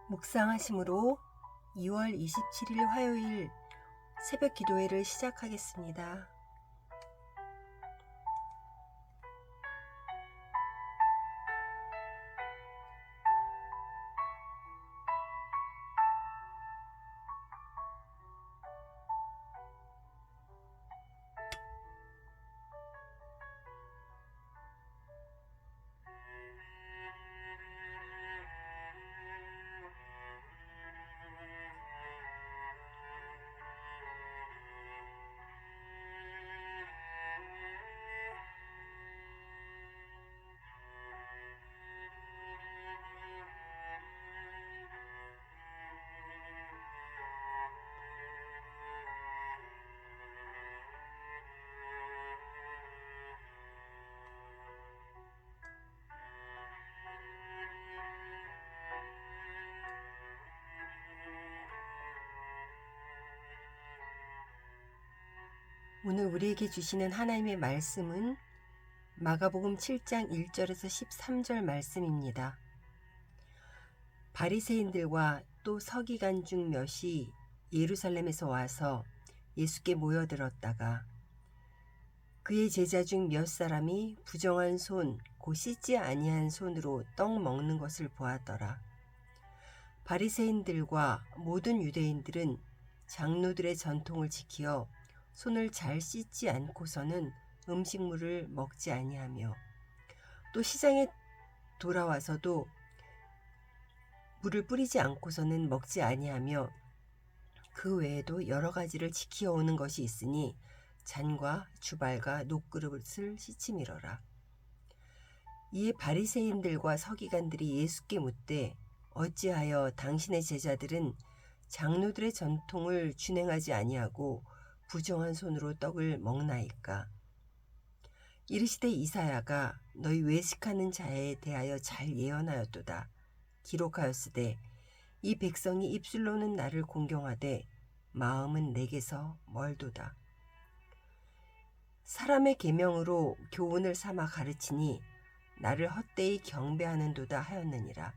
묵상하심으로 2월 27일 화요일 새벽 기도회를 시작하겠습니다. 오늘 우리에게 주시는 하나님의 말씀은 마가복음 7장 1절에서 13절 말씀입니다. 바리새인들과 또 서기관 중 몇이 예루살렘에서 와서 예수께 모여들었다가 그의 제자 중 몇 사람이 부정한 손, 곧 씻지 아니한 손으로 떡 먹는 것을 보았더라. 바리새인들과 모든 유대인들은 장로들의 전통을 지키어 손을 잘 씻지 않고서는 음식물을 먹지 아니하며 또 시장에 돌아와서도 물을 뿌리지 않고서는 먹지 아니하며 그 외에도 여러 가지를 지키어오는 것이 있으니 잔과 주발과 녹그릇을 씻음이러라. 이에 바리새인들과 서기관들이 예수께 묻되 어찌하여 당신의 제자들은 장로들의 전통을 준행하지 아니하고 부정한 손으로 떡을 먹나이까? 이르시되 이사야가 너희 외식하는 자에 대하여 잘 예언하였도다. 기록하였으되 이 백성이 입술로는 나를 공경하되 마음은 내게서 멀도다. 사람의 계명으로 교훈을 삼아 가르치니 나를 헛되이 경배하는도다 하였느니라.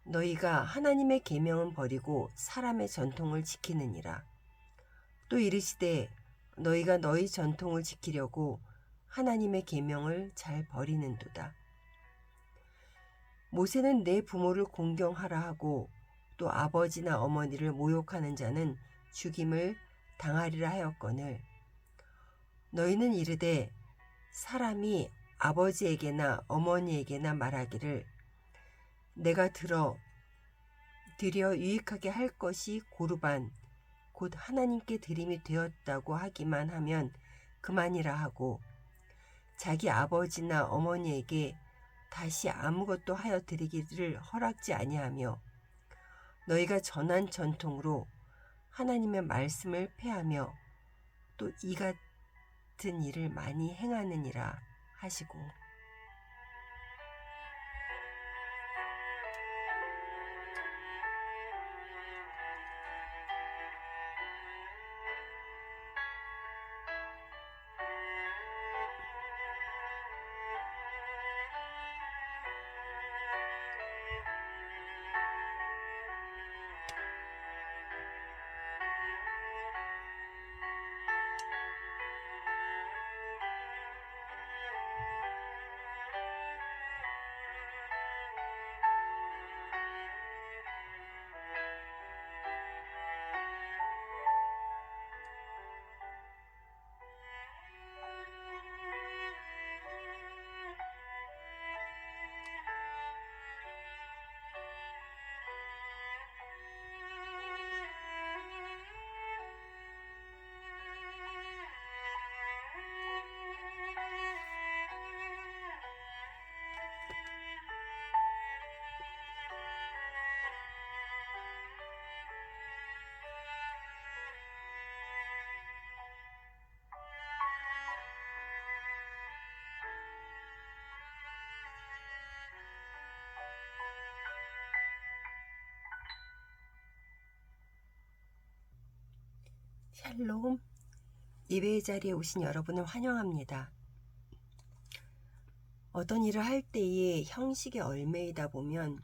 너희가 하나님의 계명은 버리고 사람의 전통을 지키느니라. 또 이르시되 너희가 너희 전통을 지키려고 하나님의 계명을 잘 버리는도다. 모세는 내 부모를 공경하라 하고 또 아버지나 어머니를 모욕하는 자는 죽임을 당하리라 하였거늘 너희는 이르되 사람이 아버지에게나 어머니에게나 말하기를 내가 드려 유익하게 할 것이 고르반 곧 하나님께 드림이 되었다고 하기만 하면 그만이라 하고 자기 아버지나 어머니에게 다시 아무것도 하여 드리기를 허락지 아니하며 너희가 전한 전통으로 하나님의 말씀을 폐하며 또 이 같은 일을 많이 행하느니라 하시고 샬롬. 예배의 자리에 오신 여러분을 환영합니다. 어떤 일을 할 때에 형식에 얽매이다 보면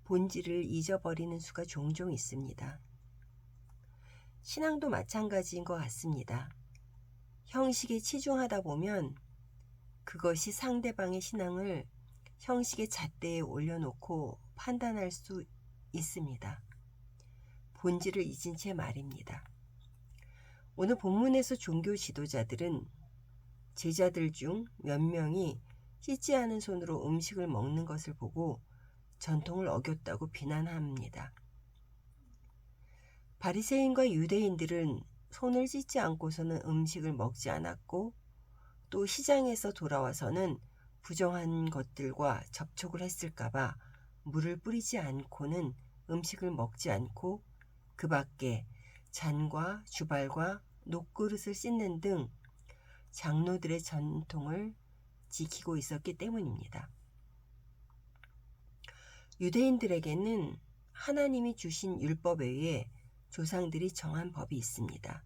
본질을 잊어버리는 수가 종종 있습니다. 신앙도 마찬가지인 것 같습니다. 형식에 치중하다 보면 그것이 상대방의 신앙을 형식의 잣대에 올려놓고 판단할 수 있습니다. 본질을 잊은 채 말입니다. 오늘 본문에서 종교 지도자들은 제자들 중 몇 명이 씻지 않은 손으로 음식을 먹는 것을 보고 전통을 어겼다고 비난합니다. 바리새인과 유대인들은 손을 씻지 않고서는 음식을 먹지 않았고 또 시장에서 돌아와서는 부정한 것들과 접촉을 했을까봐 물을 뿌리지 않고는 음식을 먹지 않고 그 밖에 잔과 주발과 녹그릇을 씻는 등 장로들의 전통을 지키고 있었기 때문입니다. 유대인들에게는 하나님이 주신 율법 외에 조상들이 정한 법이 있습니다.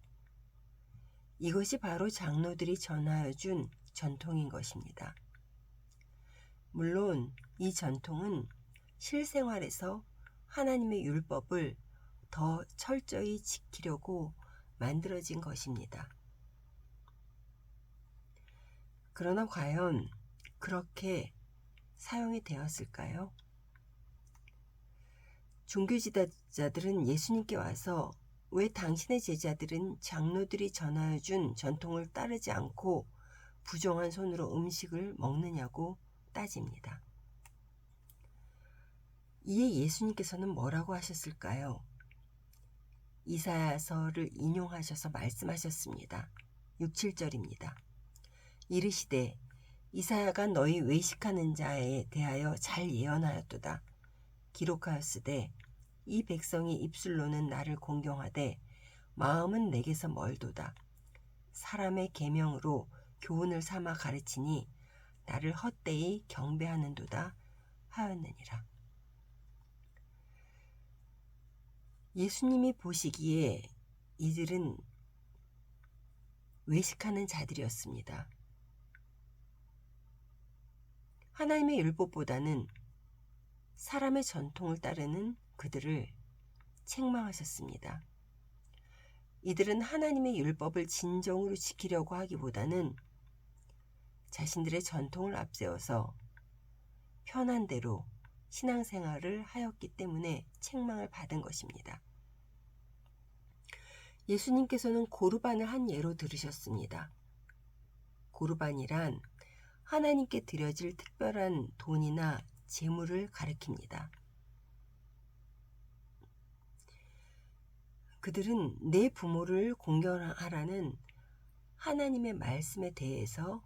이것이 바로 장로들이 전하여 준 전통인 것입니다. 물론 이 전통은 실생활에서 하나님의 율법을 더 철저히 지키려고 만들어진 것입니다. 그러나 과연 그렇게 사용이 되었을까요? 종교 지도자들은 예수님께 와서 왜 당신의 제자들은 장로들이 전하여 준 전통을 따르지 않고 부정한 손으로 음식을 먹느냐고 따집니다. 이에 예수님께서는 뭐라고 하셨을까요? 이사야서를 인용하셔서 말씀하셨습니다. 6, 7절입니다. 이르시되 이사야가 너희 외식하는 자에 대하여 잘 예언하였도다. 기록하였으되 이 백성이 입술로는 나를 공경하되 마음은 내게서 멀도다. 사람의 계명으로 교훈을 삼아 가르치니 나를 헛되이 경배하는도다 하였느니라. 예수님이 보시기에 이들은 외식하는 자들이었습니다. 하나님의 율법보다는 사람의 전통을 따르는 그들을 책망하셨습니다. 이들은 하나님의 율법을 진정으로 지키려고 하기보다는 자신들의 전통을 앞세워서 편한 대로 신앙생활을 하였기 때문에 책망을 받은 것입니다. 예수님께서는 고르반을 한 예로 들으셨습니다. 고르반이란 하나님께 드려질 특별한 돈이나 재물을 가리킵니다. 그들은 내 부모를 공경하라는 하나님의 말씀에 대해서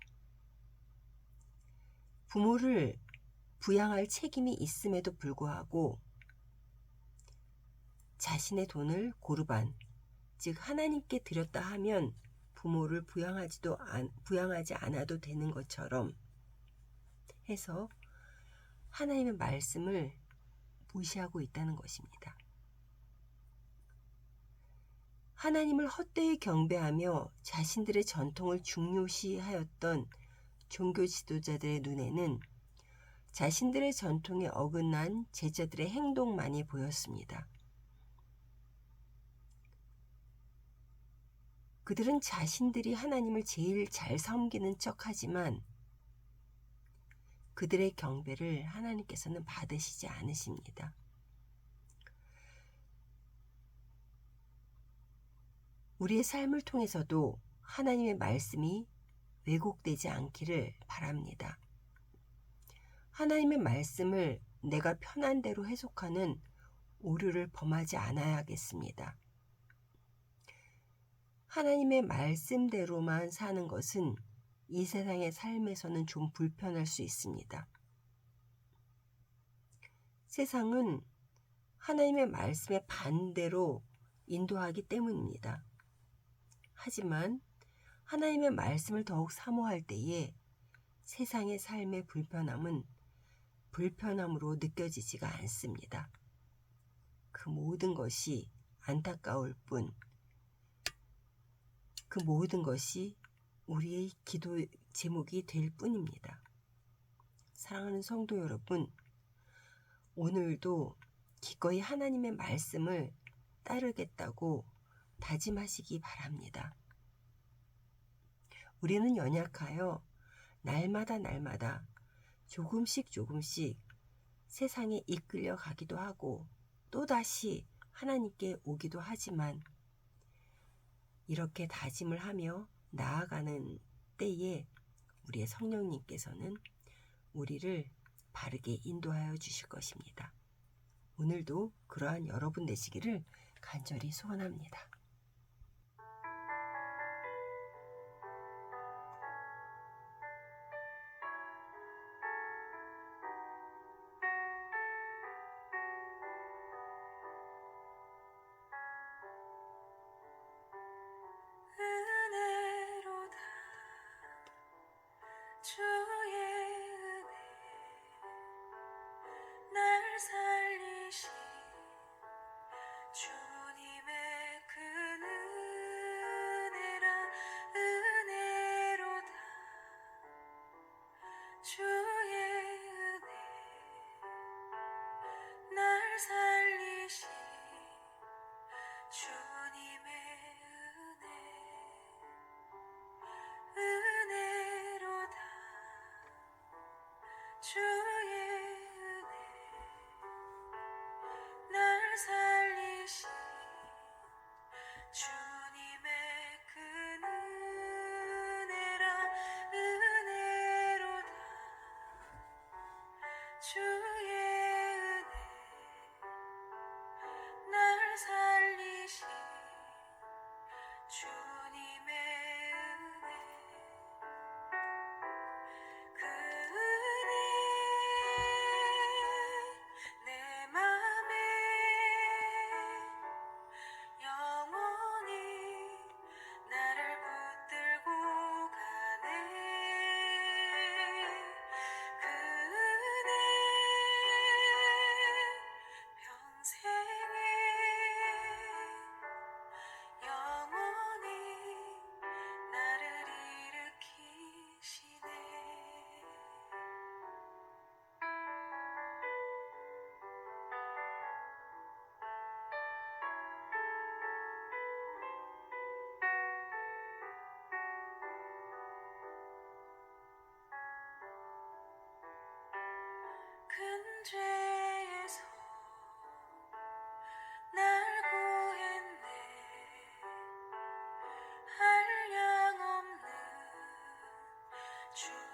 부모를 부양할 책임이 있음에도 불구하고 자신의 돈을 고르반, 즉 하나님께 드렸다 하면 부모를 부양하지 않아도 되는 것처럼 해서 하나님의 말씀을 무시하고 있다는 것입니다. 하나님을 헛되이 경배하며 자신들의 전통을 중요시하였던 종교 지도자들의 눈에는 자신들의 전통에 어긋난 제자들의 행동만이 보였습니다. 그들은 자신들이 하나님을 제일 잘 섬기는 척하지만 그들의 경배를 하나님께서는 받으시지 않으십니다. 우리의 삶을 통해서도 하나님의 말씀이 왜곡되지 않기를 바랍니다. 하나님의 말씀을 내가 편한 대로 해석하는 오류를 범하지 않아야겠습니다. 하나님의 말씀대로만 사는 것은 이 세상의 삶에서는 좀 불편할 수 있습니다. 세상은 하나님의 말씀에 반대로 인도하기 때문입니다. 하지만 하나님의 말씀을 더욱 사모할 때에 세상의 삶의 불편함은 불편함으로 느껴지지가 않습니다. 그 모든 것이 안타까울 뿐, 그 모든 것이 우리의 기도 제목이 될 뿐입니다. 사랑하는 성도 여러분, 오늘도 기꺼이 하나님의 말씀을 따르겠다고 다짐하시기 바랍니다. 우리는 연약하여 날마다 조금씩 세상에 이끌려 가기도 하고 또다시 하나님께 오기도 하지만 이렇게 다짐을 하며 나아가는 때에 우리의 성령님께서는 우리를 바르게 인도하여 주실 것입니다. 오늘도 그러한 여러분 되시기를 간절히 소원합니다. 은혜로다 주의 은혜 날 살리신 주님의 그 은혜라 은혜로다 주의 은혜 날 살리신 주님의 은혜로다 주의 은혜 날 살리신 주님의 그 은혜라 은혜로다 주의 은혜 날 살리신 주님의 은혜 그 은혜 내 맘에 영원히 나를 붙들고 가네 그 은혜 평생에 영원히 나를 일으키시네 큰 죄에서 날 구했네 한량 없는 주